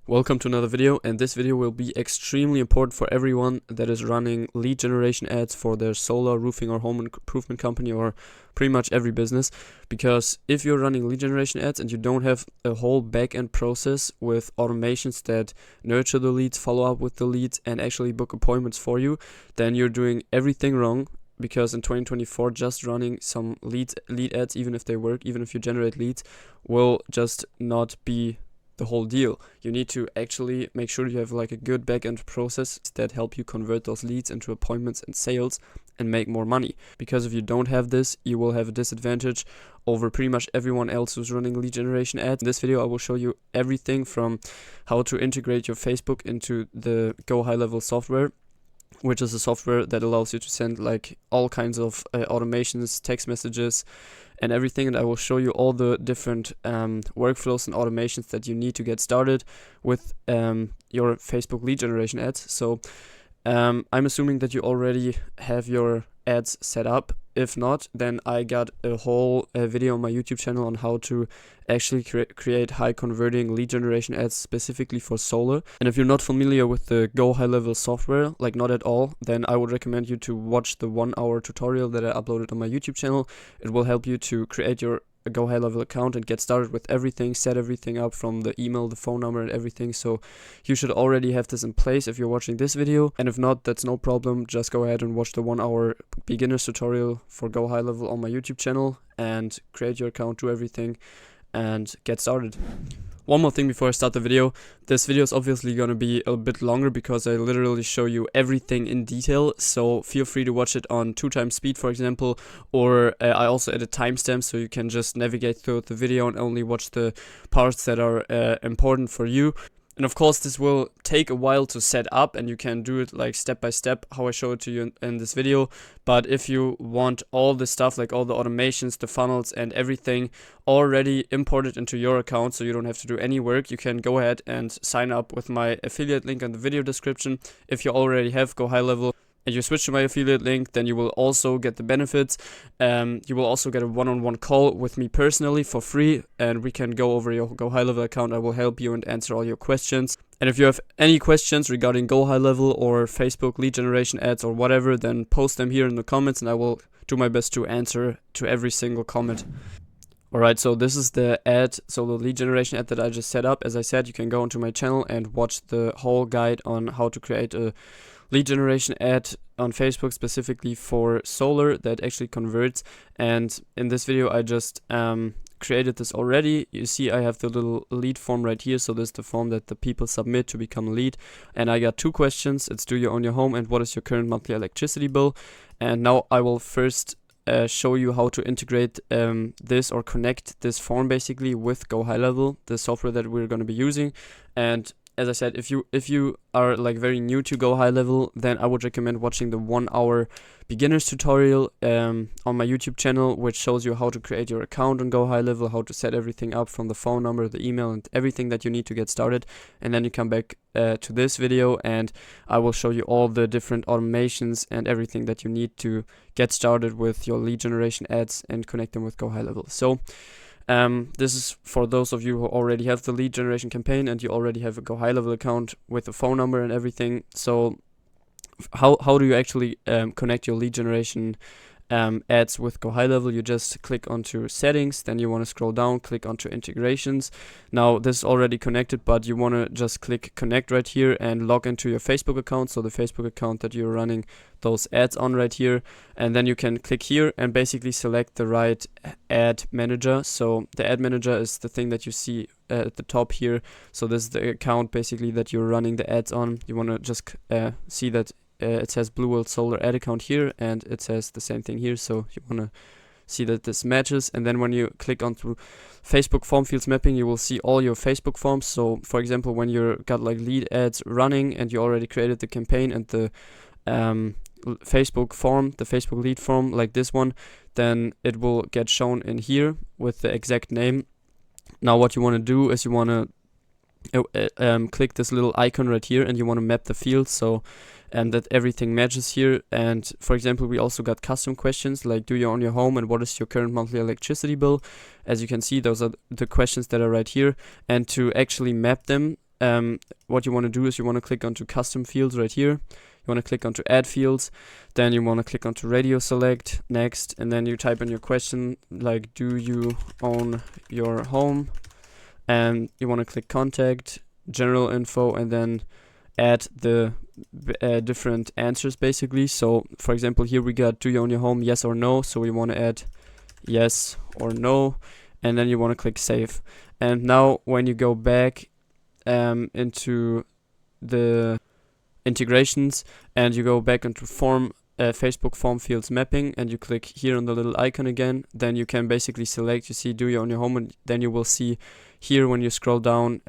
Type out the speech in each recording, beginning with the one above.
Welcome to another video, and this video will be extremely important for everyone that is running lead generation ads for their solar, roofing or home improvement company, or pretty much every business. Because if you're running lead generation ads and you don't have a whole back-end process with automations that nurture the leads, follow up with the leads, and actually book appointments for you, then you're doing everything wrong. Because in 2024, just running some lead ads, even if they work, even if you generate leads, will just not be the whole deal. You need to actually make sure you have like a good back-end process that help you convert those leads into appointments and sales and make more money. Because if you don't have this, you will have a disadvantage over pretty much everyone else who's running lead generation ads. In this video, I will show you everything from how to integrate your Facebook into the Gohighlevel software, which is a software that allows you to send like all kinds of automations, text messages, and everything. And I will show you all the different workflows and automations that you need to get started with your Facebook lead generation ads. So I'm assuming that you already have your ads set up. If not, then I got a whole video on my YouTube channel on how to actually create high converting lead generation ads specifically for solar. And if you're not familiar with the Gohighlevel software, like not at all, then I would recommend you to watch the 1-hour tutorial that I uploaded on my YouTube channel. It will help you to create your Gohighlevel account and get started with everything, set everything up from the email, the phone number, and everything. So you should already have this in place if you're watching this video, and if not, that's no problem. Just go ahead and watch the 1-hour beginner's tutorial for Gohighlevel on my YouTube channel and create your account, do everything, and get started. One more thing before I start the video. This video is obviously going to be a bit longer because I literally show you everything in detail. So feel free to watch it on 2x speed, for example, or I also added timestamps so you can just navigate through the video and only watch the parts that are important for you. And of course, this will take a while to set up, and you can do it like step by step how I show it to you in this video. But if you want all the stuff, like all the automations, the funnels and everything already imported into your account, so you don't have to do any work, you can go ahead and sign up with my affiliate link in the video description. If you already have Gohighlevel and you switch to my affiliate link, then you will also get the benefits. You will also get a one-on-one call with me personally for free, and we can go over your Gohighlevel account. I will help you and answer all your questions. And if you have any questions regarding Gohighlevel or Facebook lead generation ads or whatever, then post them here in the comments and I will do my best to answer to every single comment. Alright, so this is the ad, so the lead generation ad that I just set up. As I said, you can go onto my channel and watch the whole guide on how to create a lead generation ad on Facebook specifically for solar that actually converts. And in this video, I just created this already. You see I have the little lead form right here. So this is the form that the people submit to become a lead. And I got 2 questions. It's do you own your home and what is your current monthly electricity bill? And now I will first show you how to integrate this or connect this form basically with Gohighlevel, the software that we're going to be using. And as I said, if you are like very new to Gohighlevel, then I would recommend watching the 1-hour beginner's tutorial on my YouTube channel, which shows you how to create your account on Gohighlevel, how to set everything up from the phone number, the email, and everything that you need to get started. And then you come back to this video and I will show you all the different automations and everything that you need to get started with your lead generation ads and connect them with Gohighlevel. So this is for those of you who already have the lead generation campaign and you already have a Gohighlevel account with a phone number and everything. So how do you actually connect your lead generation ads with Gohighlevel? You just click onto settings, then you want to scroll down, click onto integrations. Now this is already connected, but you want to just click connect right here and log into your Facebook account, so the Facebook account that you're running those ads on right here. And then you can click here and basically select the right ad manager. So the ad manager is the thing that you see at the top here. So this is the account basically that you're running the ads on. You want to just see that it says Blue World Solar ad account here, and it says the same thing here. So you want to see that this matches. And then when you click onto Facebook form fields mapping, you will see all your Facebook forms. So for example, when you got like lead ads running and you already created the campaign and the Facebook form, the Facebook lead form like this one, then it will get shown in here with the exact name. Now what you want to do is you want to click this little icon right here and you want to map the fields so that everything matches here. And for example, we also got custom questions like do you own your home and what is your current monthly electricity bill? As you can see, those are the questions that are right here. And to actually map them what you want to do is you want to click onto custom fields right here. You want to click onto add fields, then you want to click onto radio select, next, and then you type in your question like, do you own your home? And you want to click contact, general info, and then add the different answers basically. So for example, here we got, do you own your home, yes or no? So we want to add yes or no, and then you want to click save. And now when you go back into the integrations and you go back into form, Facebook form fields mapping, and you click here on the little icon again, then you can basically select, you see, do you own your home? And then you will see here when you scroll down,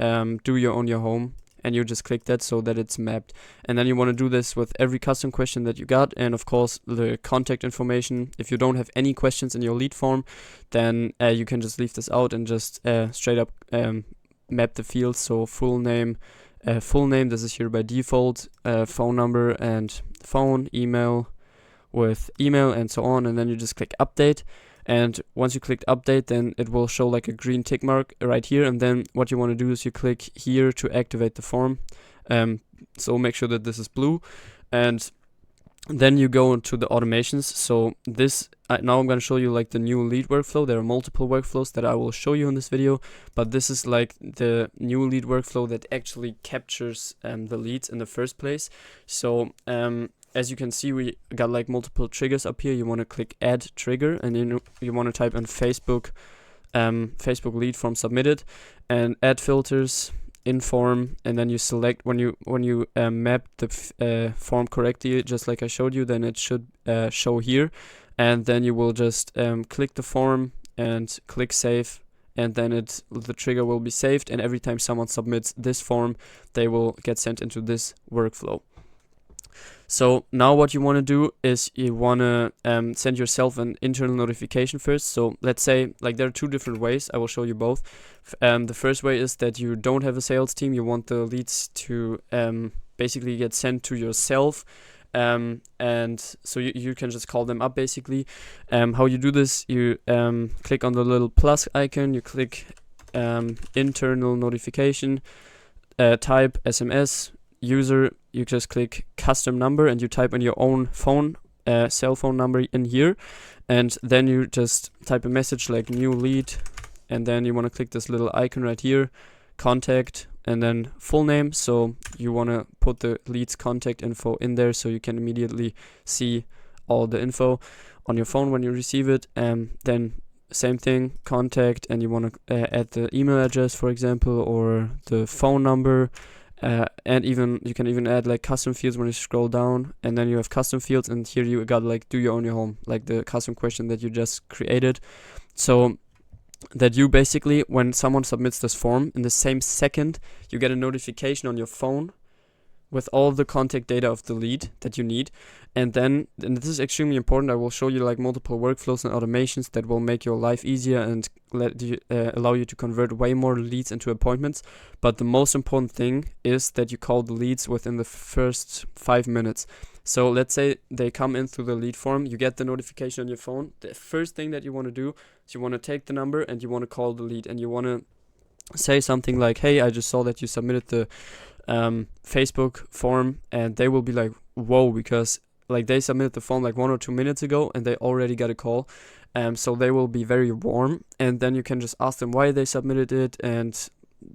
do you own your home? And you just click that so that it's mapped. And then you want to do this with every custom question that you got, and of course the contact information. If you don't have any questions in your lead form, then you can just leave this out and just straight up map the fields. So full name, this is here by default, phone number and phone, email with email, and so on. And then you just click update. And once you click update, then it will show like a green tick mark right here. And then what you want to do is you click here to activate the form. So make sure that this is blue. And then you go into the automations. So this, now I'm going to show you like the new lead workflow. There are multiple workflows that I will show you in this video, but this is like the new lead workflow that actually captures the leads in the first place. So as you can see, we got like multiple triggers up here. You want to click add trigger, and then you want to type in Facebook lead form submitted, and add filters, inform, and then you select when you map the form correctly, just like I showed you, then it should show here, and then you will just click the form and click save, and then the trigger will be saved, and every time someone submits this form, they will get sent into this workflow. So now what you want to do is you want to send yourself an internal notification first. So let's say, like, there are two different ways. I will show you both. The first way is that you don't have a sales team. You want the leads to basically get sent to yourself. And so you can just call them up basically. How you do this, you click on the little plus icon, you click internal notification, type SMS, user, you just click custom number, and you type in your own phone, cell phone number in here, and then you just type a message like new lead, and then you want to click this little icon right here, contact, and then full name. So you want to put the lead's contact info in there so you can immediately see all the info on your phone when you receive it. And then same thing, contact, and you want to add the email address, for example, or the phone number. And you can even add like custom fields when you scroll down, and then you have custom fields, and here you got like, do you own your home, like the custom question that you just created. So that you basically, when someone submits this form, in the same second you get a notification on your phone with all the contact data of the lead that you need. And this is extremely important. I will show you like multiple workflows and automations that will make your life easier and allow you to convert way more leads into appointments. But the most important thing is that you call the leads within the first 5 minutes. So let's say they come in through the lead form, you get the notification on your phone. The first thing that you want to do is you want to take the number and you want to call the lead, and you want to say something like, hey, I just saw that you submitted the Facebook form, and they will be like, whoa, because like they submitted the form like 1 or 2 minutes ago and they already got a call. So they will be very warm, and then you can just ask them why they submitted it and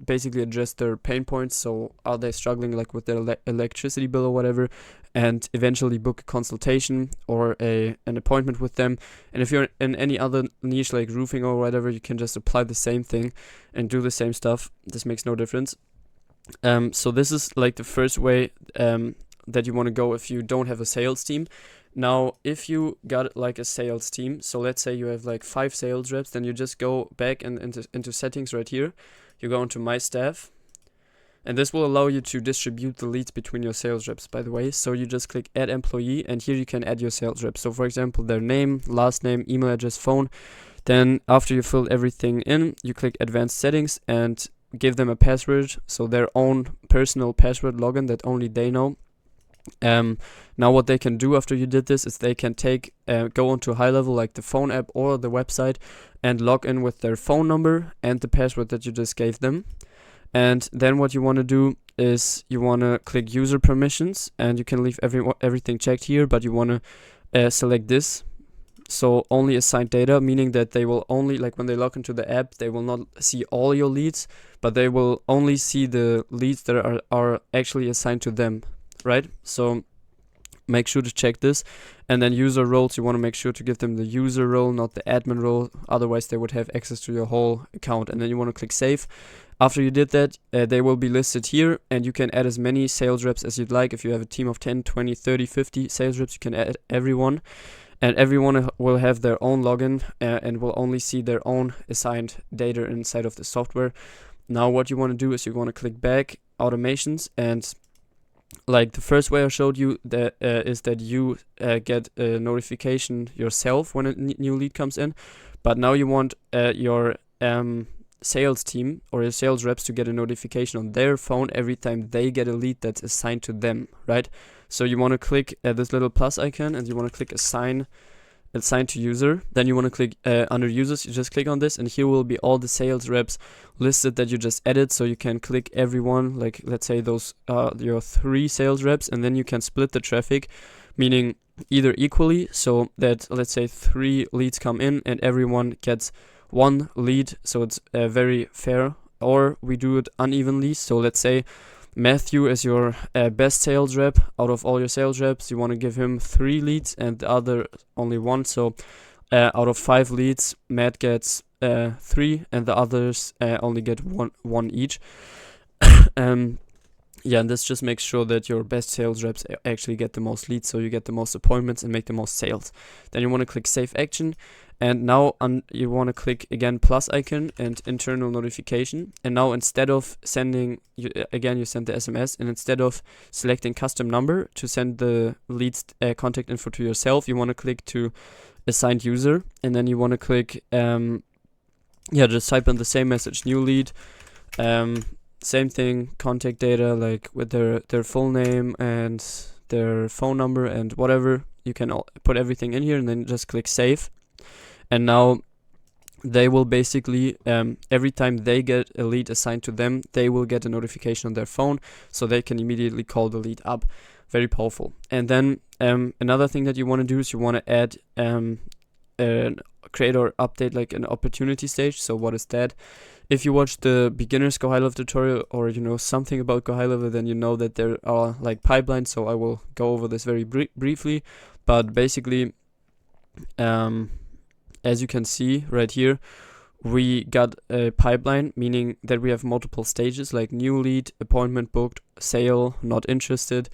basically address their pain points. So are they struggling like with their electricity bill or whatever, and eventually book a consultation or an appointment with them. And if you're in any other niche like roofing or whatever, you can just apply the same thing and do the same stuff. This makes no difference. So this is like the first way that you want to go if you don't have a sales team. Now, if you got like a sales team, so let's say you have like 5 sales reps, then you just go back and into settings right here. You go into my staff, and this will allow you to distribute the leads between your sales reps, by the way. So you just click add employee, and here you can add your sales reps. So for example, their name, last name, email address, phone. Then after you filled everything in, you click advanced settings and give them a password, so their own personal password login that only they know. Now what they can do after you did this is they can go onto HighLevel, like the phone app or the website, and log in with their phone number and the password that you just gave them. And then what you want to do is you want to click user permissions, and you can leave everything checked here, but you want to select this. So only assigned data, meaning that they will only, like when they log into the app, they will not see all your leads, but they will only see the leads that are actually assigned to them, right? So make sure to check this. And then user roles, you want to make sure to give them the user role, not the admin role. Otherwise they would have access to your whole account. And then you want to click save. After you did that, they will be listed here, and you can add as many sales reps as you'd like. If you have a team of 10, 20, 30, 50 sales reps, you can add everyone. And everyone will have their own login and will only see their own assigned data inside of the software. Now what you want to do is you want to click back, automations, and like the first way I showed you, that is that you get a notification yourself when a new lead comes in. But now you want your sales team or your sales reps to get a notification on their phone every time they get a lead that's assigned to them, right? So you want to click this little plus icon, and you want to click assign to user. Then you want to click under users, you just click on this, and here will be all the sales reps listed that you just added. So you can click everyone, like let's say those your 3 sales reps, and then you can split the traffic, meaning either equally, so that let's say 3 leads come in and everyone gets 1 lead, so it's very fair. Or we do it unevenly, so let's say Matthew is your best sales rep. Out of all your sales reps, you want to give him 3 leads and the other only 1. So out of 5 leads, Matt gets 3 and the others only get one each. Yeah, and this just makes sure that your best sales reps actually get the most leads, so you get the most appointments and make the most sales. Then you want to click save action, and now you want to click again plus icon and internal notification. And now instead of sending, you send the SMS, and instead of selecting custom number to send the leads contact info to yourself, you want to click to assigned user, and then you want to click just type in the same message, new lead, same thing, contact data, like with their full name and their phone number and whatever. You can put everything in here, and then just click save. And now they will basically, every time they get a lead assigned to them, they will get a notification on their phone, so they can immediately call the lead up. Very powerful. And then another thing that you want to do is you want to add create or update like an opportunity stage. So what is that? If you watch the beginner's Gohighlevel tutorial, or you know something about Gohighlevel, then you know that there are like pipelines, so I will go over this very briefly. But basically, as you can see right here, we got a pipeline, meaning that we have multiple stages like new lead, appointment booked, sale, not interested.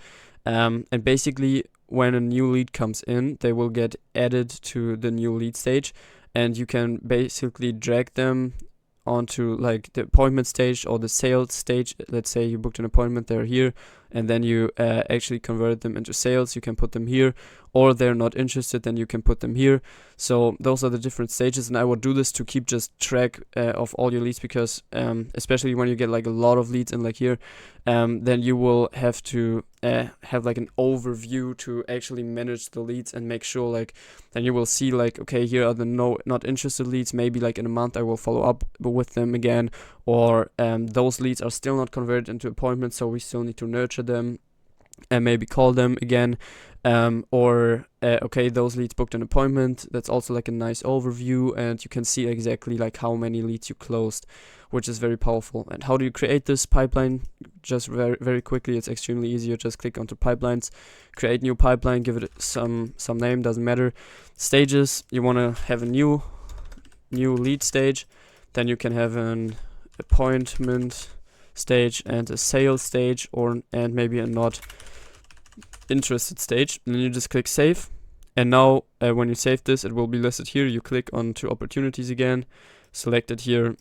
And basically when a new lead comes in, they will get added to the new lead stage, and you can basically drag them onto like the appointment stage or the sales stage. Let's say you booked an appointment, they're here, and then you actually converted them into sales, you can put them here, or they're not interested, then you can put them here. So those are the different stages, and I would do this to keep just track of all your leads, because especially when you get like a lot of leads in like here, then you will have to have like an overview to actually manage the leads and make sure, like, then you will see like, okay, here are the not interested leads, maybe like in a month I will follow up with them again, or those leads are still not converted into appointments, so we still need to nurture them and maybe call them again, or okay, those leads booked an appointment. That's also like a nice overview, and you can see exactly like how many leads you closed, which is very powerful. And how do you create this pipeline? Just very quickly, it's extremely easy. You just click onto pipelines, create new pipeline, give it some name, doesn't matter. Stages, you want to have a new lead stage, then you can have an appointment stage and a sales stage, and maybe a not interested stage. And then you just click save, and now when you save this, it will be listed here. You click onto opportunities again, select it here,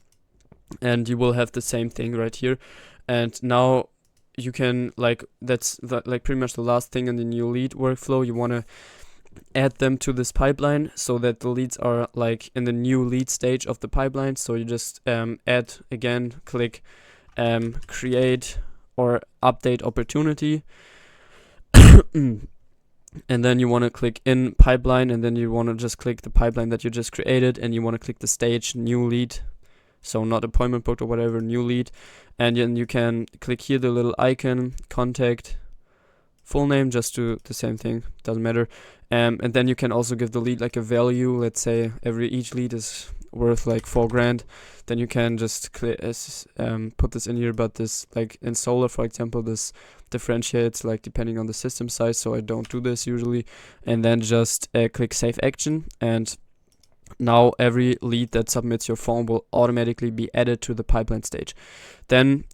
and you will have the same thing right here. And now you can, like, that's like pretty much the last thing in the new lead workflow. You want to add them to this pipeline so that the leads are like in the new lead stage of the pipeline. So you just add again, click create or update opportunity, and then you want to click in pipeline, and then you want to just click the pipeline that you just created, and you want to click the stage new lead so not appointment booked or whatever, new lead. And then you can click here the little icon, contact, full name, just do the same thing, doesn't matter. And then you can also give the lead like a value. Let's say each lead is worth like 4 grand. Then you can just put this in here, but this, like in solar for example, this differentiates like depending on the system size, so I don't do this usually. And then just click save action, and now every lead that submits your form will automatically be added to the pipeline stage. Then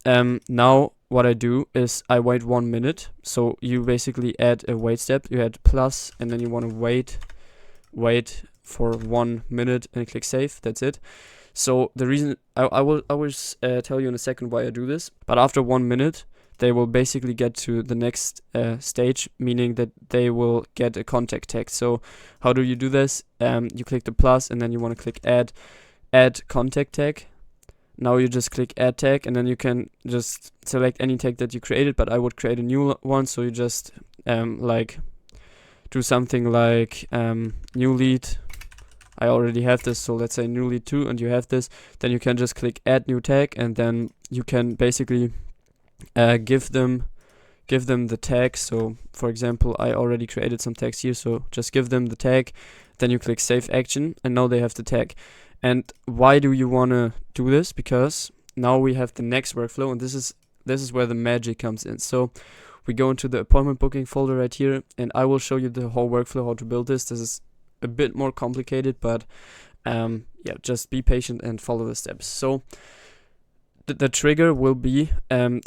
now what I do is I wait 1 minute. So you basically add a wait step. You add plus, and then you want to wait for 1 minute and click save. That's it. So the reason I will tell you in a second why I do this. But after 1 minute, they will basically get to the next stage, meaning that they will get a contact tag. So how do you do this? You click the plus, and then you want to click add contact tag. Now you just click add tag, and then you can just select any tag that you created, but I would create a new one. So you just like do something like new lead. I already have this, so let's say new lead 2, and you have this. Then you can just click add new tag, and then you can basically give them the tag. So for example, I already created some tags here, so just give them the tag. Then you click save action, and now they have the tag. And why do you want to do this? Because now we have the next workflow, and this is where the magic comes in. So we go into the appointment booking folder right here, and I will show you the whole workflow, how to build this. This is a bit more complicated, but yeah, just be patient and follow the steps. So the trigger will be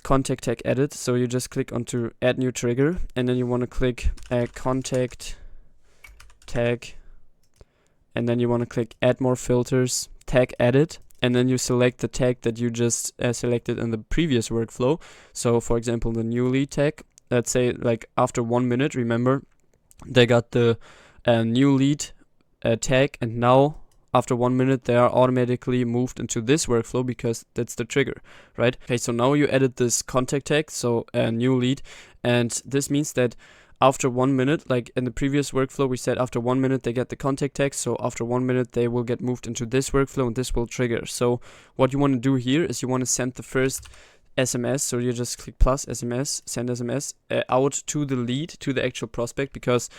contact tag edit. So you just click onto add new trigger, and then you want to click contact tag, and then you want to click add more filters, tag edit, and then you select the tag that you just selected in the previous workflow. So for example, the new lead tag, let's say like after 1 minute, remember they got the new lead tag, and now after 1 minute they are automatically moved into this workflow because that's the trigger, right? Okay, so now you added this contact tag, so new lead, and this means that after 1 minute, like in the previous workflow, we said after 1 minute they get the contact tag. So after 1 minute, they will get moved into this workflow, and this will trigger. So what you want to do here is you want to send the first SMS. So you just click plus SMS, send SMS out to the lead, to the actual prospect, because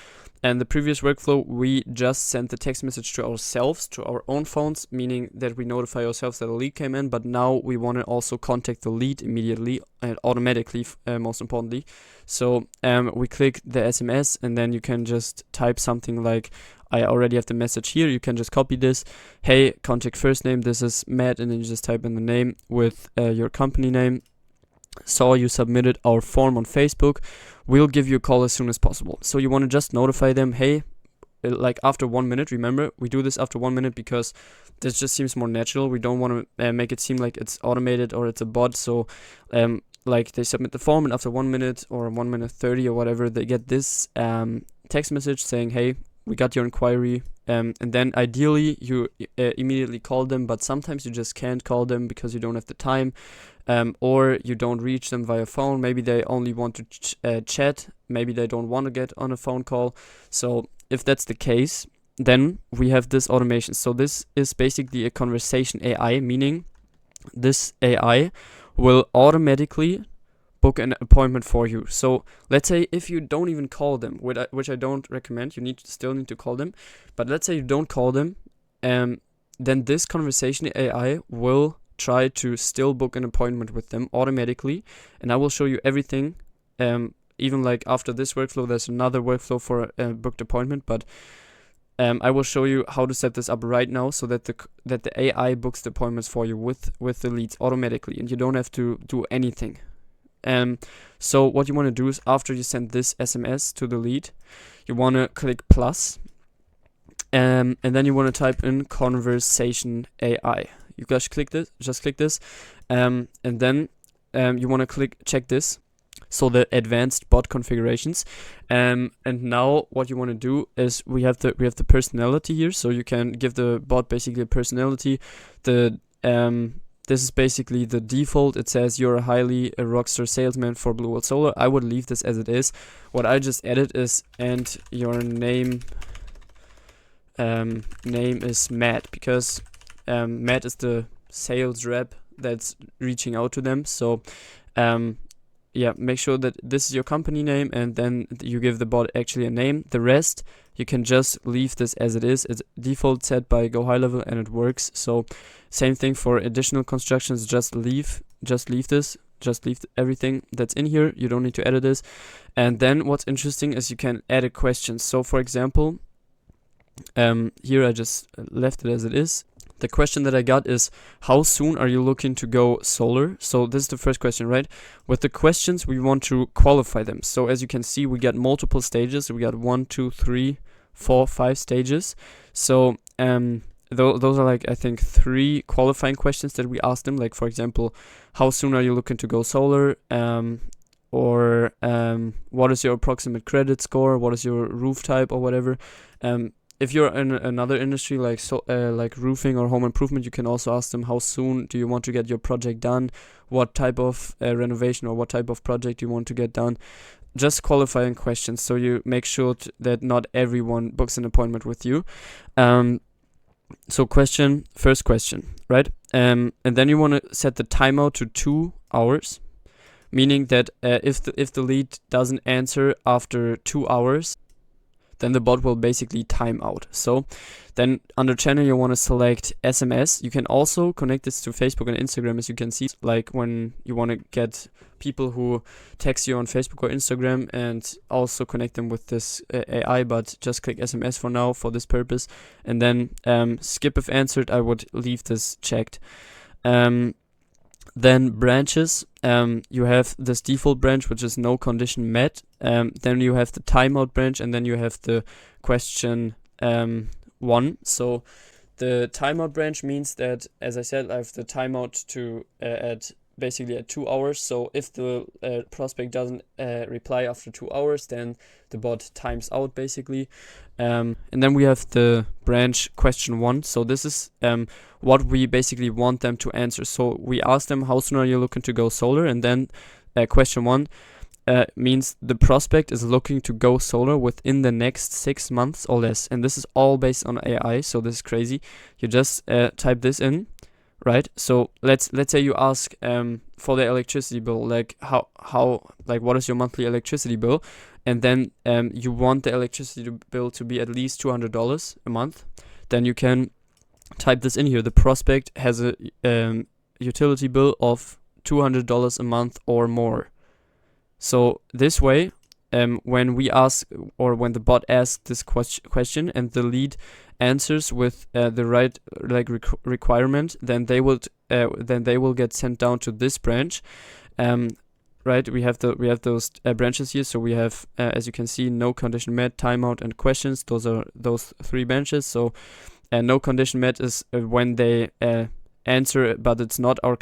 in the previous workflow, we just sent the text message to ourselves, to our own phones, meaning that we notify ourselves that a lead came in, but now we want to also contact the lead immediately and automatically, most importantly. So we click the SMS, and then you can just type something like, I already have the message here. You can just copy this. Hey, contact first name, this is Matt, and then you just type in the name with your company name. Saw you submitted our form on Facebook. We'll give you a call as soon as possible. So you want to just notify them, hey, like after 1 minute. Remember, we do this after 1 minute because this just seems more natural. We don't want to make it seem like it's automated or it's a bot. So like they submit the form, and after 1 minute or 1 minute 30 or whatever, they get this text message saying, hey, we got your inquiry, and then ideally you immediately call them, but sometimes you just can't call them because you don't have the time, or you don't reach them via phone. Maybe they only want to chat, maybe they don't want to get on a phone call. So if that's the case, then we have this automation. So this is basically a conversation AI, meaning this AI will automatically book an appointment for you. So let's say if you don't even call them, which I don't recommend, you still need to call them, but let's say you don't call them, then this conversation AI will try to still book an appointment with them automatically, and I will show you everything. Even like after this workflow, there's another workflow for a booked appointment, but I will show you how to set this up right now so that the AI books the appointments for you with the leads automatically, and you don't have to do anything. So what you want to do is after you send this SMS to the lead, you want to click plus, and then you want to type in conversation AI. You guys click this, and then you want to check this, so the advanced bot configurations, and now what you want to do is we have the personality here, so you can give the bot basically a personality. This is basically the default. It says you're a rockstar salesman for Blue World Solar. I would leave this as it is. What I just added is, and your name is Matt, because Matt is the sales rep that's reaching out to them. So yeah, make sure that this is your company name, and then you give the bot actually a name. The rest you can just leave this as it is. It's default set by Gohighlevel and it works. So same thing for additional constructions, just leave this. Just leave everything that's in here. You don't need to edit this. And then what's interesting is you can add a question. So for example, here I just left it as it is. The question that I got is, how soon are you looking to go solar? So this is the first question, right? With the questions, we want to qualify them. So as you can see, we got multiple stages. We got 1, 2, 3, 4, 5 stages. So those are like, I think, 3 qualifying questions that we asked them. Like, for example, how soon are you looking to go solar? Or what is your approximate credit score? What is your roof type or whatever? If you're in another industry like roofing or home improvement, you can also ask them, how soon do you want to get your project done? What type of renovation or what type of project you want to get done? Just qualifying questions, so you make sure that not everyone books an appointment with you. So first question, right? And then you want to set the timeout to 2 hours, meaning that if the lead doesn't answer after 2 hours, then the bot will basically time out. So then under channel, you want to select SMS. You can also connect this to Facebook and Instagram, as you can see, like when you want to get people who text you on Facebook or Instagram, and also connect them with this AI, but just click SMS for now for this purpose. And then skip if answered. I would leave this checked. Then branches, you have this default branch, which is no condition met. Then you have the timeout branch, and then you have the question 1. So the timeout branch means that, as I said, I have the timeout to basically at 2 hours. So if the prospect doesn't reply after 2 hours, then the bot times out basically. And then we have the branch question 1. So this is what we basically want them to answer. So we ask them, how soon are you looking to go solar? And then question 1 means the prospect is looking to go solar within the next 6 months or less. And this is all based on AI, so this is crazy. You just type this in, right? So let's say you ask for the electricity bill, like how like what is your monthly electricity bill? And then you want the electricity bill to be at least $200 a month. Then you can type this in here. The prospect has a utility bill of $200 a month or more. So this way, when we ask, or when the bot asks this question and the lead answers with the right requirement, then they will get sent down to this branch. Right, we have those branches here. So we have, as you can see, no condition met, timeout, and questions. Those are those 3 branches. So no condition met is when they answer, but it's not our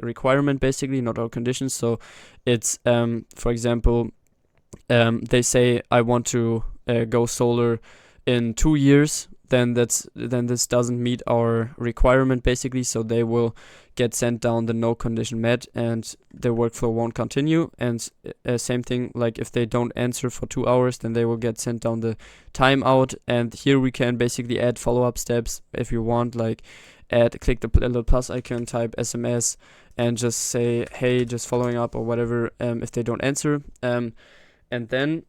requirement, basically, not our condition. So it's for example, they say, I want to go solar in 2 years. Then this doesn't meet our requirement, basically. So they will get sent down the no condition met, and the workflow won't continue. And same thing, like if they don't answer for 2 hours, then they will get sent down the timeout. And here we can basically add follow-up steps if you want, like click the little plus icon, type SMS, and just say, hey, just following up or whatever, if they don't answer. And then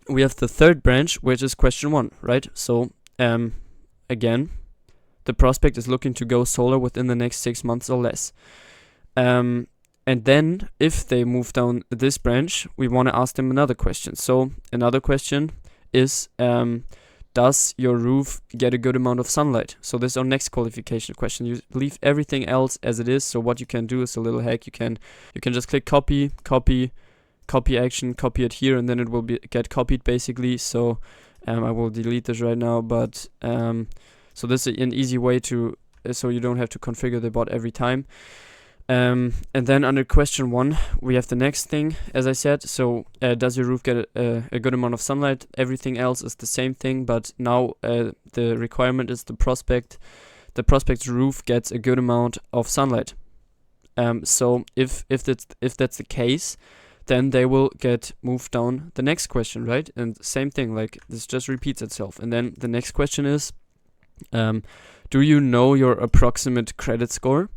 we have the third branch, which is question 1, right? So again, the prospect is looking to go solar within the next 6 months or less. And then if they move down this branch, we want to ask them another question. So another question is, does your roof get a good amount of sunlight? So this is our next qualification question. You leave everything else as it is. So what you can do is a little hack. You can just click copy action, copy it here, and then it will get copied basically. So I will delete this right now, but so this is an easy way to, so you don't have to configure the bot every time. And then under question 1, we have the next thing, as I said. So does your roof get a good amount of sunlight? Everything else is the same thing, but now the requirement is the prospect's roof gets a good amount of sunlight. So if that's the case, then they will get moved down the next question, right? And same thing, like this just repeats itself. And then the next question is, Do you know your approximate credit score?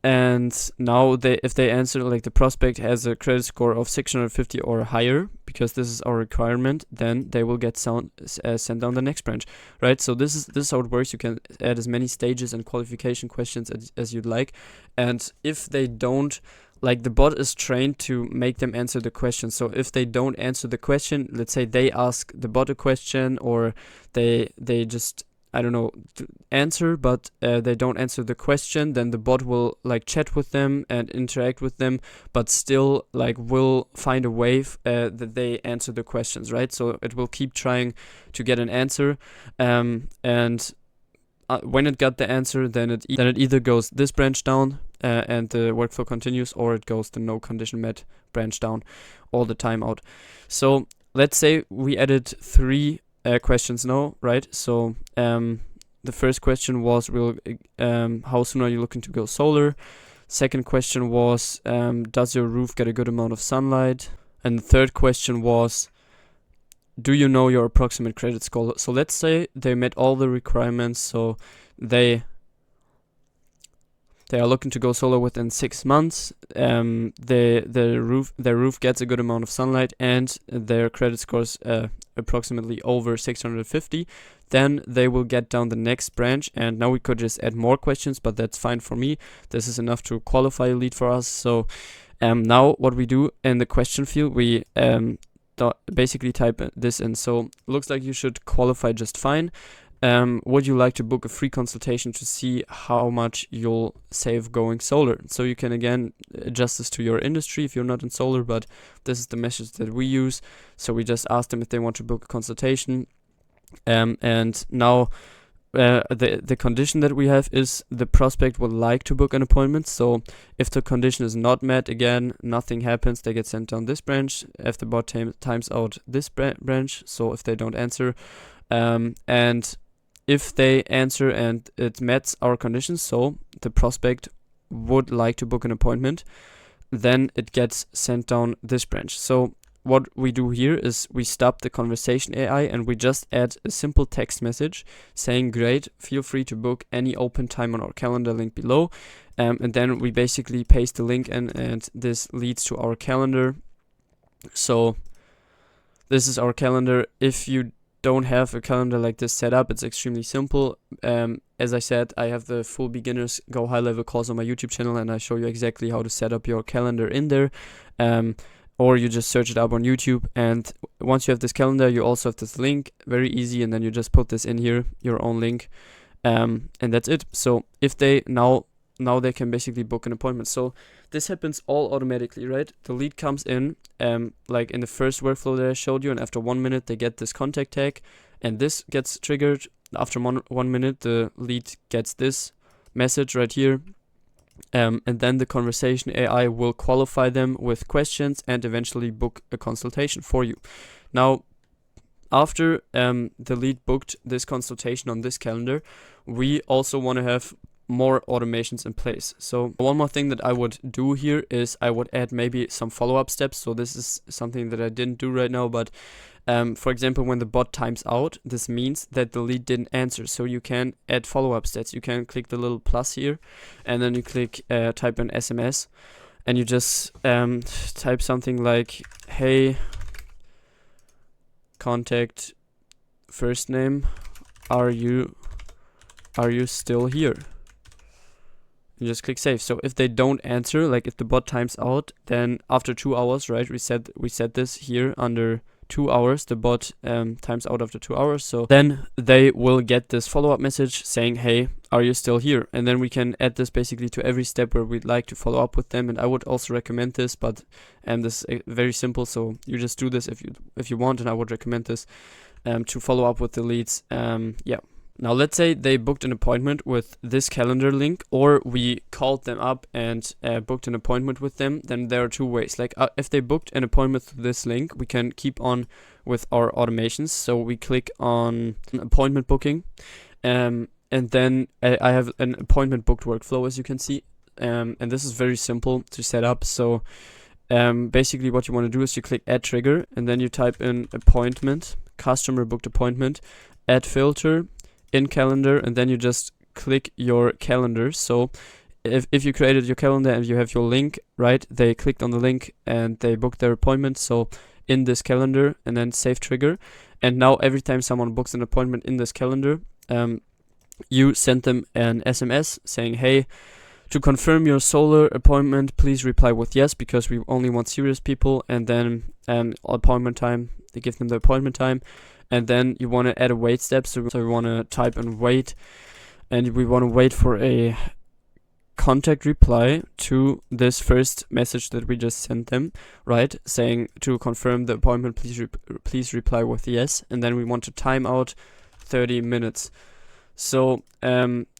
And now if they answer like the prospect has a credit score of 650 or higher, because this is our requirement, then they will get sent down the next branch, right? So this is how it works. You can add as many stages and qualification questions as you'd like, and if they don't, like, the bot is trained to make them answer the question. So if they don't answer the question, let's say they ask the bot a question, or they just, I don't know, answer, but they don't answer the question, then the bot will like chat with them and interact with them, but still like will find a way that they answer the questions, right? So it will keep trying to get an answer, and when it got the answer, then it either goes this branch down and the workflow continues, or it goes the no condition met branch down all the time out. So let's say we added 3 questions now, right? So the first question was, how soon are you looking to go solar? Second question was, does your roof get a good amount of sunlight? And the third question was, do you know your approximate credit score? So let's say they met all the requirements, so they are looking to go solar within 6 months. Their roof gets a good amount of sunlight, and their credit scores approximately over 650. Then they will get down the next branch, and now we could just add more questions, but that's fine for me. This is enough to qualify a lead for us. So now what we do in the question field, we basically type this in. So looks like you should qualify just fine. Would you like to book a free consultation to see how much you'll save going solar? So you can again adjust this to your industry if you're not in solar, but this is the message that we use. So we just ask them if they want to book a consultation. And now the condition that we have is the prospect would like to book an appointment. So if the condition is not met, again, nothing happens. They get sent down this branch if the bot times out this branch. So if they don't answer, and if they answer and it meets our conditions, so the prospect would like to book an appointment, then it gets sent down this branch. So what we do here is we stop the conversation AI and we just add a simple text message saying, great, feel free to book any open time on our calendar link below. And then we basically paste the link in, and this leads to our calendar. So this is our calendar. If you don't have a calendar like this set up, it's extremely simple. As I said, I have the full beginners Gohighlevel course on my YouTube channel, and I show you exactly how to set up your calendar in there. Or you just search it up on YouTube, and once you have this calendar, you also have this link, very easy, and then you just put this in here, your own link, and that's it. So if they now they can basically book an appointment. So this happens all automatically, right? The lead comes in, like in the first workflow that I showed you, and after 1 minute they get this contact tag, and this gets triggered. After one minute, the lead gets this message right here, and then the conversation AI will qualify them with questions and eventually book a consultation for you. Now, after the lead booked this consultation on this calendar, we also want to have more automations in place. So one more thing that I would do here is I would add maybe some follow-up steps. So this is something that I didn't do right now, but for example, when the bot times out, this means that the lead didn't answer. So you can add follow-up steps. You can click the little plus here, and then you click type an SMS, and you just type something like, hey, contact first name, are you still here? You just click save. So if they don't answer, like if the bot times out, then after 2 hours, right, we set this here under 2 hours, the bot times out after 2 hours. So then they will get this follow-up message saying, hey, are you still here? And then we can add this basically to every step where we'd like to follow up with them. And I would also recommend this, but this is very simple. So you just do this if you want, and I would recommend this to follow up with the leads. Yeah. Now let's say they booked an appointment with this calendar link, or we called them up and booked an appointment with them. Then there are 2 ways. Like if they booked an appointment through this link, we can keep on with our automations. So we click on appointment booking, and then I have an appointment booked workflow, as you can see, and this is very simple to set up. So basically what you want to do is you click add trigger, and then you type in appointment, customer booked appointment, add filter in calendar, and then you just click your calendar. So if you created your calendar and you have your link, right, they clicked on the link and they booked their appointment, so in this calendar, and then save trigger. And now every time someone books an appointment in this calendar, you send them an SMS saying, hey, to confirm your solar appointment, please reply with yes, because we only want serious people. And then appointment time, they give them the appointment time. And then you want to add a wait step, so we want to type and wait, and we want to wait for a contact reply to this first message that we just sent them, right, saying to confirm the appointment, please reply with yes. And then we want to time out 30 minutes. So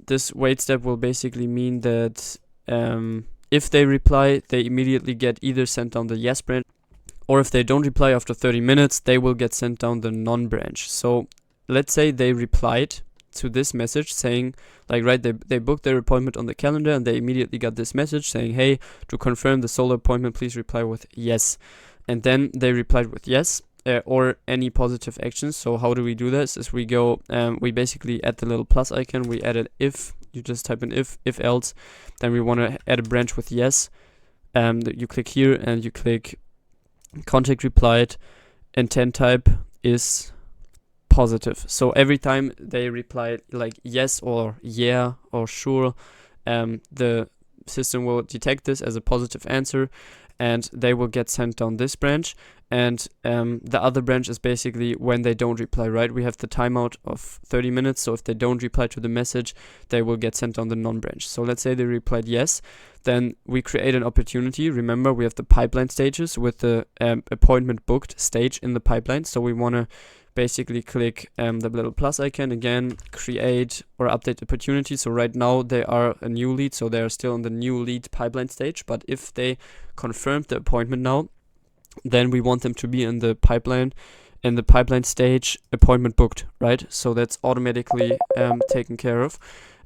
this wait step will basically mean that if they reply, they immediately get either sent down the yes branch, or if they don't reply after 30 minutes, they will get sent down the non branch. So let's say they replied to this message saying, like, right, they booked their appointment on the calendar, and they immediately got this message saying, hey, to confirm the solar appointment, please reply with yes. And then they replied with yes, or any positive actions. So how do we do this? Is we go, we basically add the little plus icon, we added if, you just type in if else, then we want to add a branch with yes. You click here and you click contact replied, intent type is positive. So every time they reply like yes or yeah or sure, the system will detect this as a positive answer, and they will get sent down this branch. And the other branch is basically when they don't reply, right? We have the timeout of 30 minutes, so if they don't reply to the message, they will get sent down the non-branch. So let's say they replied yes, then we create an opportunity. Remember, we have the pipeline stages with the appointment booked stage in the pipeline. So we want to basically click the little plus icon again, create or update opportunity. So right now they are a new lead, so they are still on the new lead pipeline stage. But if they confirmed the appointment now, then we want them to be in the pipeline stage appointment booked, right? So that's automatically taken care of.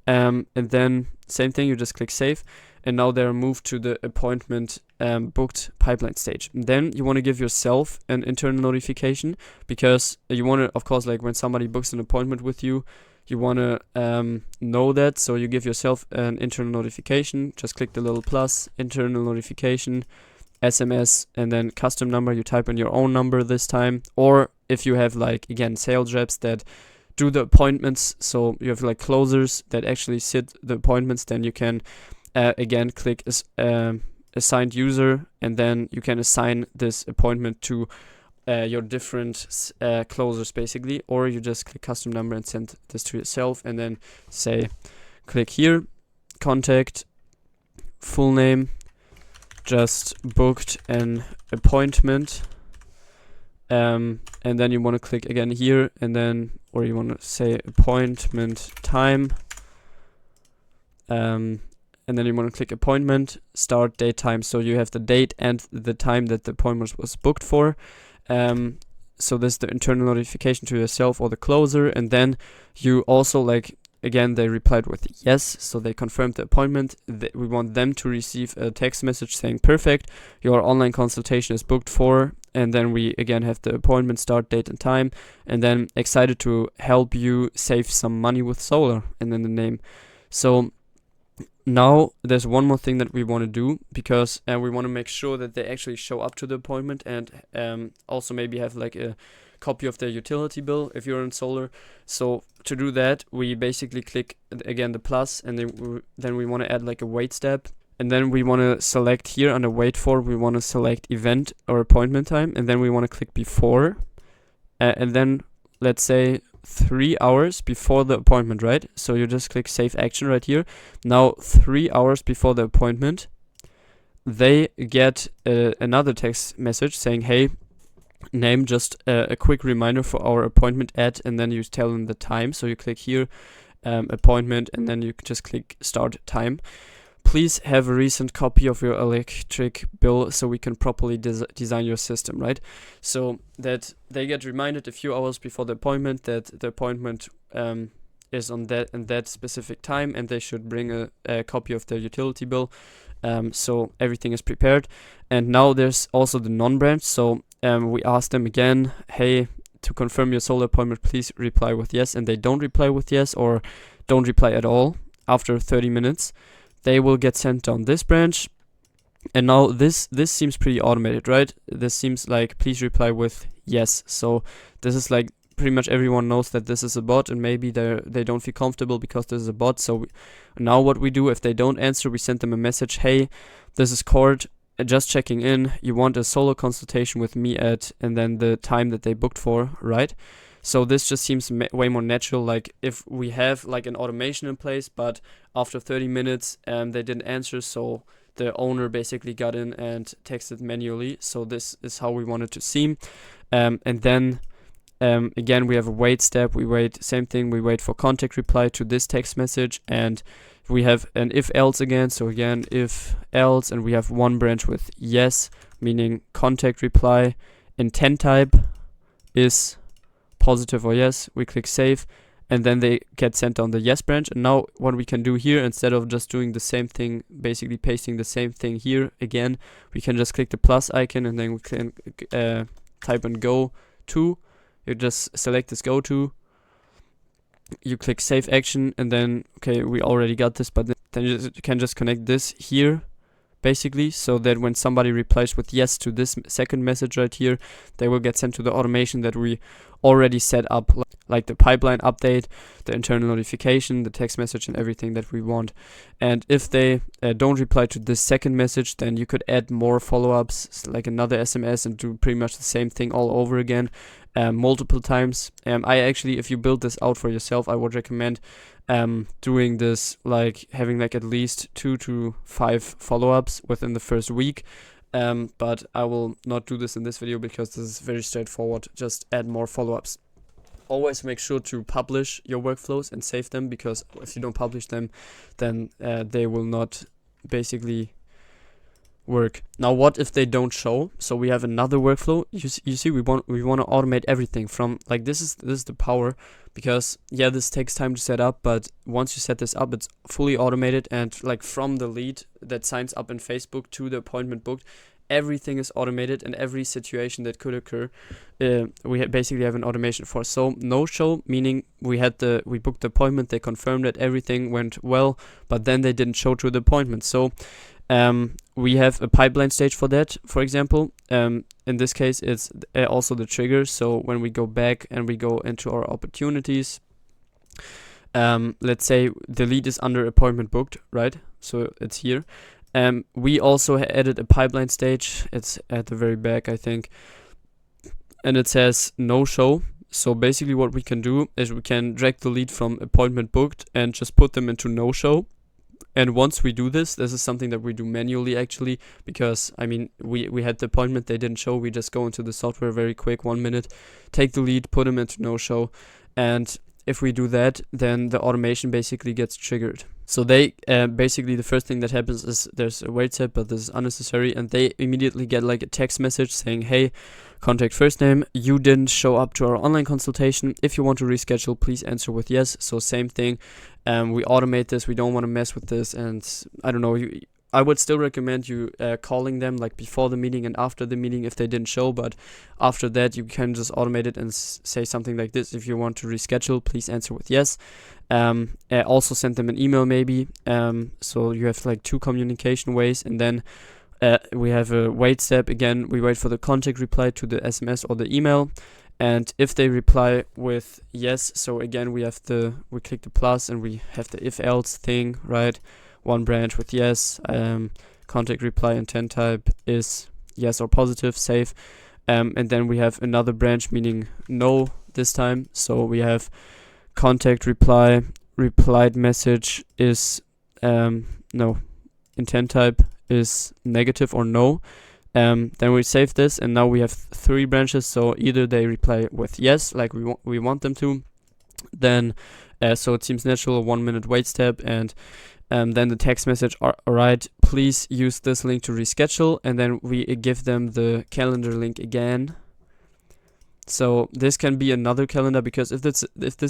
And then same thing, you just click save, and now they're moved to the appointment booked pipeline stage. And then you want to give yourself an internal notification, because you want to, of course, like when somebody books an appointment with you, you want to know that. So you give yourself an internal notification, just click the little plus, internal notification, SMS, and then custom number. You type in your own number this time. Or if you have, like, again, sales reps that do the appointments, so you have like closers that actually sit the appointments, then you can again click assigned user, and then you can assign this appointment to your different closers basically. Or you just click custom number and send this to yourself, and then say, click here, contact, full name, just booked an appointment, and then you want to click again here, and then, or you want to say appointment time, and then you want to click appointment, start date time, so you have the date and the time that the appointment was booked for. So this is the internal notification to yourself or the closer. And then you also, like, again, they replied with yes, so they confirmed the appointment. We want them to receive a text message saying, perfect, your online consultation is booked for, and then we again have the appointment start date and time, and then excited to help you save some money with solar, and then the name. So now there's one more thing that we want to do, because we want to make sure that they actually show up to the appointment, and also maybe have like a copy of their utility bill if you're in solar. So to do that, we basically click again the plus, and then we want to add like a wait step, and then we want to select here under wait for, we want to select event or appointment time, and then we want to click before, and then let's say 3 hours before the appointment, right? So you just click save action right here. Now 3 hours before the appointment, they get another text message saying, hey, name, just a quick reminder for our appointment at, and then you tell them the time. So you click here, appointment, and then you just click start time. Please have a recent copy of your electric bill so we can properly design your system, right? So that they get reminded a few hours before the appointment that the appointment is on that and that specific time, and they should bring a copy of their utility bill. So everything is prepared. And now there's also the non-branch. So we ask them again, hey, to confirm your solar appointment, please reply with yes, and they don't reply with yes or don't reply at all after 30 minutes, they will get sent down this branch. And now this seems pretty automated, right? This seems like please reply with yes. So this is like pretty much everyone knows that this is a bot, and maybe they don't feel comfortable because this is a bot. So now what we do, if they don't answer, we send them a message, hey, this is Cord, just checking in, you want a solo consultation with me at, and then the time that they booked for, right? So this just seems way more natural, like if we have like an automation in place, but after 30 minutes they didn't answer, so the owner basically got in and texted manually. So this is how we want it to seem. And then again, we have a wait step. We wait, same thing, we wait for contact reply to this text message, and we have an if else again. So again, if else, and we have one branch with yes, meaning contact reply, intent type is positive or yes. We click save, and then they get sent on the yes branch. And now what we can do here, instead of just doing the same thing, basically pasting the same thing here again, we can just click the plus icon, and then we can type in go to. You just select this go to, you click save action, and then okay, we already got this, but then you can just connect this here basically, so that when somebody replies with yes to this second message right here, they will get sent to the automation that we already set up, like the pipeline update, the internal notification, the text message, and everything that we want. And if they don't reply to this second message, then you could add more follow-ups, like another SMS, and do pretty much the same thing all over again, multiple times. I actually, if you build this out for yourself, I would recommend doing this, like having like at least 2 to 5 follow-ups within the first week. But I will not do this in this video because this is very straightforward. Just add more follow-ups. Always make sure to publish your workflows and save them, because if you don't publish them, then they will not basically work. Now what if they don't show? So we have another workflow. You see, we want to automate everything from, like, this is the power, because yeah, this takes time to set up, but once you set this up, it's fully automated, and like from the lead that signs up in Facebook to the appointment booked, everything is automated, and every situation that could occur we basically have an automation for. So no show, meaning we booked the appointment, they confirmed that everything went well, but then they didn't show to the appointment. So we have a pipeline stage for that. For example, in this case, it's also the trigger. So when we go back and we go into our opportunities, let's say the lead is under appointment booked, right? So it's here. We also added a pipeline stage. It's at the very back, I think, and it says no show. So basically what we can do is we can drag the lead from appointment booked and just put them into no show. And once we do this is something that we do manually actually, because I mean we had the appointment, they didn't show, we just go into the software very quick, 1 minute, take the lead, put them into no show, and if we do that, then the automation basically gets triggered. So they basically, the first thing that happens is there's a wait step, but this is unnecessary, and they immediately get like a text message saying, hey, contact first name, you didn't show up to our online consultation. If you want to reschedule, please answer with yes. So same thing. We automate this. We don't want to mess with this, and I don't know. I would still recommend you calling them like before the meeting and after the meeting if they didn't show, but after that you can just automate it and say something like this: if you want to reschedule, please answer with yes. Also send them an email maybe. So you have like 2 communication ways, and then we have a wait step. Again, we wait for the contact reply to the SMS or the email. And if they reply with yes, so again we click the plus and we have the if else thing, right? One branch with yes, contact reply intent type is yes or positive, save. And then we have another branch meaning no this time. So we have contact reply, replied message is no, intent type is negative or no. Then we save this, and now we have 3 branches. So either they reply with yes, like we want them to, then so it seems natural, a 1 minute wait step, and then the text message, alright, please use this link to reschedule, and then we give them the calendar link again. So this can be another calendar, because if this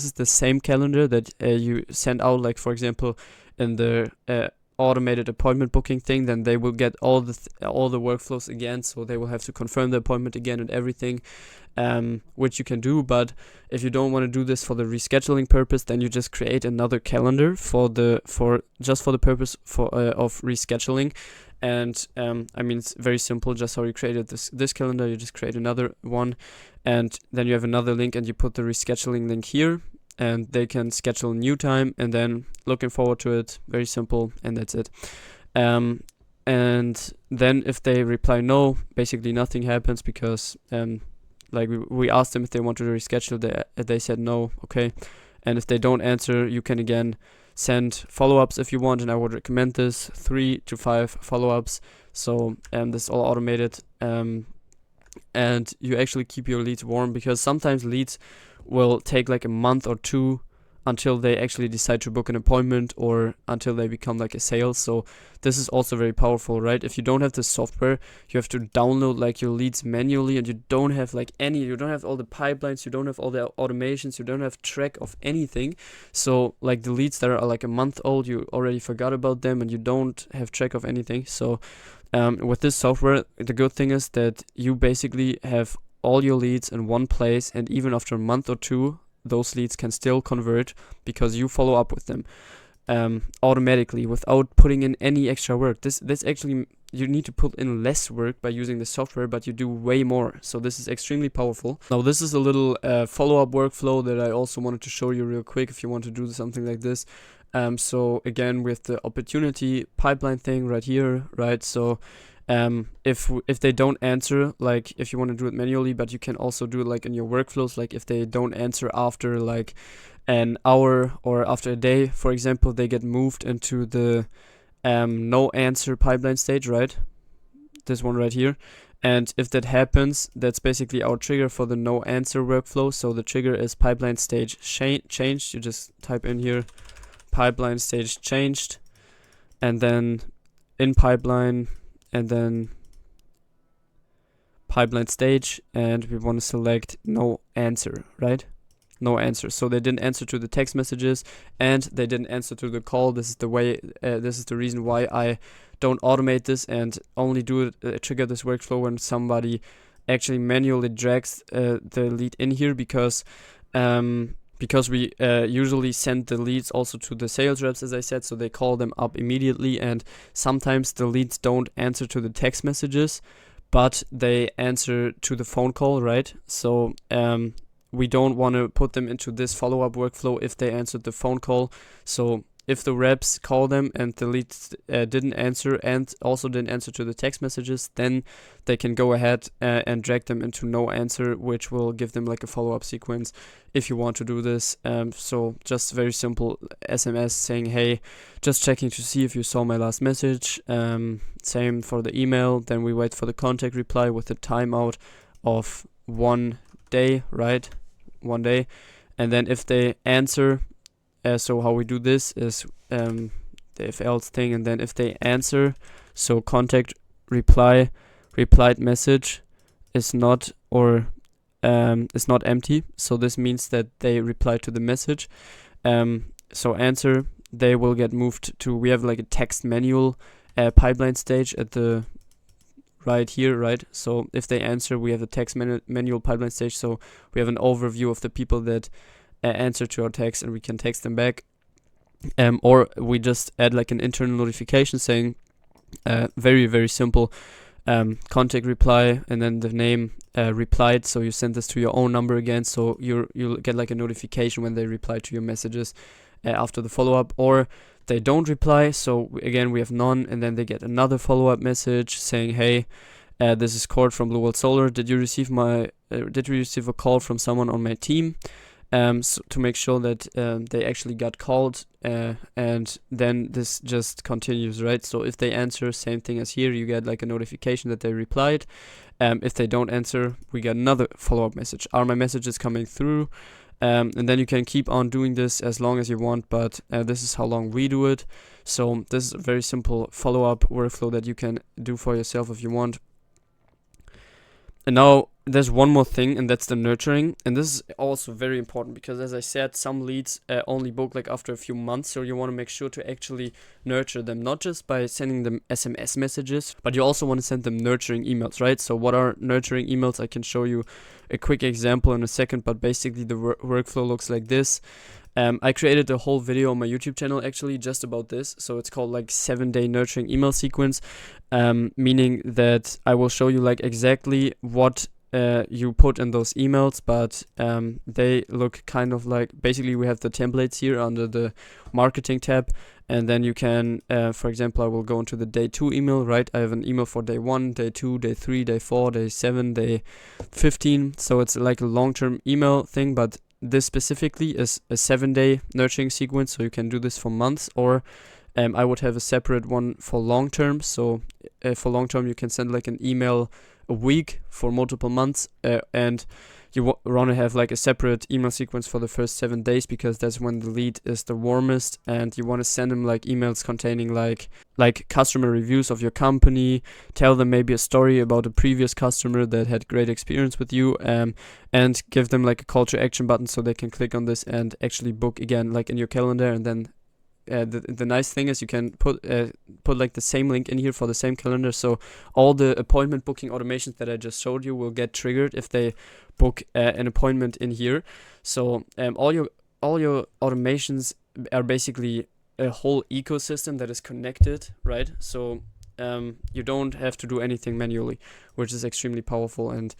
is the same calendar that you send out, like for example in the automated appointment booking thing, then they will get all the workflows again, so they will have to confirm the appointment again and everything, which you can do. But if you don't want to do this for the rescheduling purpose, then you just create another calendar for the purpose of rescheduling. And I mean, it's very simple, just how you created this calendar. You just create another one, and then you have another link, and you put the rescheduling link here, and they can schedule a new time, and then looking forward to it. Very simple, and that's it. And then if they reply no, basically nothing happens, because like we asked them if they wanted to reschedule, they said no. Okay. And if they don't answer, you can again send follow-ups if you want, and I would recommend this 3 to 5 follow-ups. So this is all automated, and you actually keep your leads warm, because sometimes leads will take like a month or two until they actually decide to book an appointment, or until they become like a sale. So this is also very powerful, right? If you don't have the software, you have to download like your leads manually, and you don't have you don't have all the pipelines, you don't have all the automations, you don't have track of anything. So like the leads that are like a month old, you already forgot about them, and you don't have track of anything. So with this software, the good thing is that you basically have all your leads in one place, and even after a month or two, those leads can still convert, because you follow up with them automatically without putting in any extra work. This actually, you need to put in less work by using the software, but you do way more. So this is extremely powerful. Now this is a little follow-up workflow that I also wanted to show you real quick if you want to do something like this. So again, with the opportunity pipeline thing right here, right? So if they don't answer, like if you want to do it manually, but you can also do it like in your workflows, like if they don't answer after like an hour or after a day, for example, they get moved into the no answer pipeline stage, right? This one right here. And if that happens, that's basically our trigger for the no answer workflow. So the trigger is pipeline stage changed. You just type in here pipeline stage changed, and then in pipeline, and then pipeline stage, and we want to select no answer, right? No answer. So they didn't answer to the text messages, and they didn't answer to the call. This is the way. This is the reason why I don't automate this and only do it, trigger this workflow when somebody actually manually drags the lead in here, because we usually send the leads also to the sales reps, as I said, so they call them up immediately, and sometimes the leads don't answer to the text messages, but they answer to the phone call, right? So we don't want to put them into this follow-up workflow if they answered the phone call. So if the reps call them and the leads didn't answer, and also didn't answer to the text messages, then they can go ahead and drag them into no answer, which will give them like a follow-up sequence if you want to do this. So just very simple SMS saying, hey, just checking to see if you saw my last message. Same for the email. Then we wait for the contact reply with the timeout of 1 day, right? 1 day. And then if they answer, so how we do this is the if else thing, and then if they answer, so contact replied message is not, or is not empty. So this means that they reply to the message. So answer, they will get moved to, we have like a text manual pipeline stage at the right here, right? So if they answer, we have the text manual pipeline stage. So we have an overview of the people that answer to our text, and we can text them back. Or we just add like an internal notification saying, very, very simple, contact reply, and then the name replied. So you send this to your own number again. So you'll get like a notification when they reply to your messages after the follow-up. Or they don't reply, so again we have none, and then they get another follow-up message saying, hey, this is Cord from Blue World Solar. Did you receive a call from someone on my team? So to make sure that they actually got called, and then this just continues, right? So if they answer, same thing as here, you get like a notification that they replied. If they don't answer, we get another follow-up message. Are my messages coming through? And then you can keep on doing this as long as you want, but this is how long we do it. So this is a very simple follow-up workflow that you can do for yourself if you want. And now there's one more thing, and that's the nurturing. And this is also very important because, as I said, some leads only book like after a few months. So you want to make sure to actually nurture them, not just by sending them SMS messages, but you also want to send them nurturing emails, right? So what are nurturing emails? I can show you a quick example in a second, but basically the workflow looks like this. I created a whole video on my YouTube channel actually just about this. So it's called like 7-day nurturing email sequence, meaning that I will show you like exactly what you put in those emails, but they look kind of like, basically we have the templates here under the marketing tab, and then you can, for example, I will go into the day 2 email, right? I have an email for day 1, day 2, day 3, day 4, day 7, day 15. So it's like a long-term email thing, but this specifically is a 7-day nurturing sequence, so you can do this for months, or I would have a separate one for long term. So for long term, you can send like an email a week for multiple months, and you want to have like a separate email sequence for the first 7 days, because that's when the lead is the warmest, and you want to send them like emails containing like customer reviews of your company, tell them maybe a story about a previous customer that had great experience with you, and give them like a call to action button so they can click on this and actually book again like in your calendar. And then the nice thing is you can put like the same link in here for the same calendar, so all the appointment booking automations that I just showed you will get triggered if they book an appointment in here. So all your automations are basically a whole ecosystem that is connected, right? So you don't have to do anything manually, which is extremely powerful. And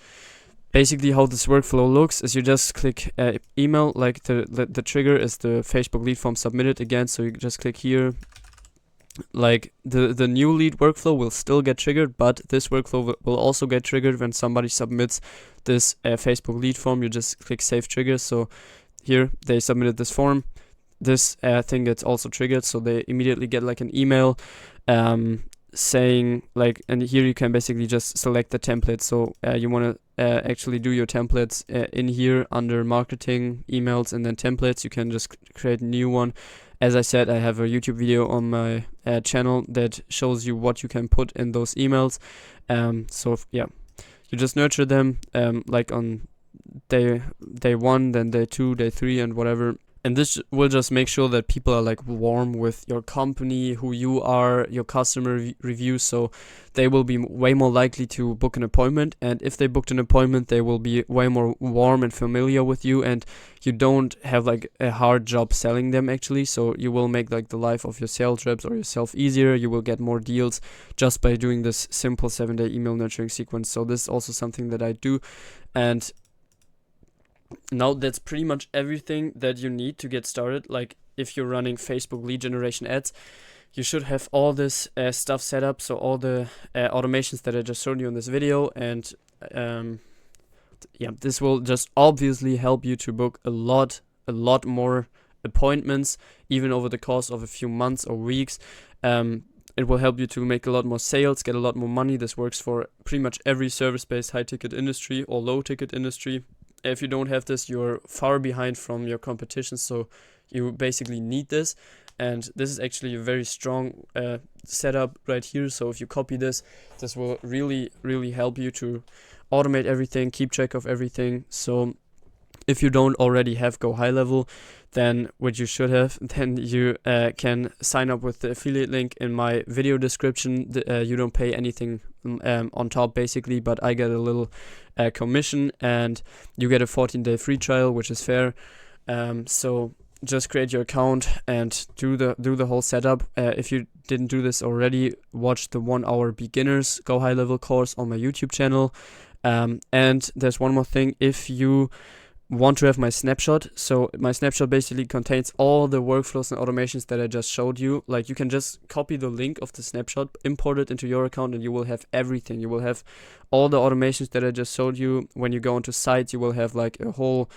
basically how this workflow looks is you just click email, like the trigger is the Facebook lead form submitted again, so you just click here. Like the new lead workflow will still get triggered, but this workflow will also get triggered when somebody submits this Facebook lead form. You just click save triggers. So here they submitted this form, this thing gets also triggered, so they immediately get like an email saying like, and here you can basically just select the template. So you want to actually do your templates in here under marketing, emails, and then templates. You can just create a new one. As I said, I have a YouTube video on my channel that shows you what you can put in those emails. So yeah, you just nurture them like on day 1, then day 2, day 3, and whatever. And this will just make sure that people are like warm with your company, who you are, your customer reviews, so they will be way more likely to book an appointment. And if they booked an appointment, they will be way more warm and familiar with you, and you don't have like a hard job selling them actually. So you will make like the life of your sales reps or yourself easier. You will get more deals just by doing this simple 7-day email nurturing sequence. So this is also something that I do. And now that's pretty much everything that you need to get started. Like if you're running Facebook lead generation ads, you should have all this stuff set up. So all the automations that I just showed you in this video, and yeah, this will just obviously help you to book a lot more appointments, even over the course of a few months or weeks. It will help you to make a lot more sales, get a lot more money. This works for pretty much every service-based high-ticket industry or low-ticket industry. If you don't have this, you're far behind from your competition, so you basically need this. And this is actually a very strong setup right here. So if you copy this, this will really help you to automate everything, keep track of everything. So if you don't already have Gohighlevel, then what you should have, then you can sign up with the affiliate link in my video description. You don't pay anything on top basically, but I get a little commission, and you get a 14-day free trial, which is fair. So just create your account and do the whole setup. If you didn't do this already, watch the 1-hour beginners Gohighlevel course on my YouTube channel. And there's one more thing. If you want to have my snapshot, so my snapshot basically contains all the workflows and automations that I just showed you. Like you can just copy the link of the snapshot, import it into your account, and you will have everything. You will have all the automations that I just showed you. When you go into sites, you will have like a whole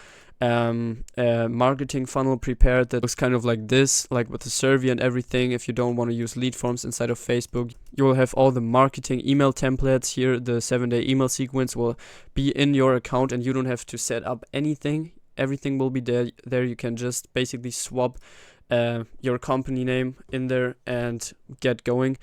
marketing funnel prepared that looks kind of like this, like with the survey and everything. If you don't want to use lead forms inside of Facebook, you will have all the marketing email templates here. The 7-day email sequence will be in your account, and you don't have to set up anything. Everything will be there. You can just basically swap your company name in there and get going.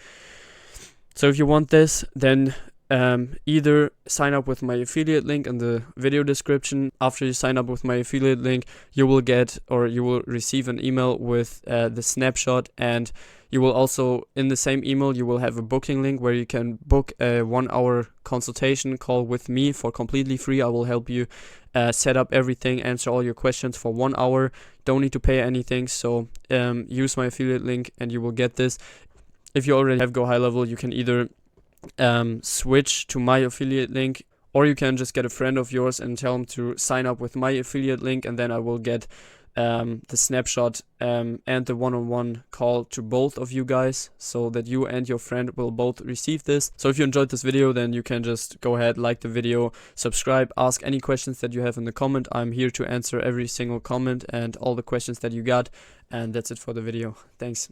So if you want this, then either sign up with my affiliate link in the video description. After you sign up with my affiliate link, you will get, or you will receive an email with the snapshot, and you will also, in the same email, you will have a booking link where you can book a 1-hour consultation call with me for completely free. I will help you set up everything, answer all your questions for 1 hour. Don't need to pay anything, so use my affiliate link and you will get this. If you already have Gohighlevel, you can either switch to my affiliate link, or you can just get a friend of yours and tell them to sign up with my affiliate link, and then I will get the snapshot and the one-on-one call to both of you guys, so that you and your friend will both receive this. So if you enjoyed this video, then you can just go ahead, like the video, subscribe, ask any questions that you have in the comment. I'm here to answer every single comment and all the questions that you got, and that's it for the video. Thanks.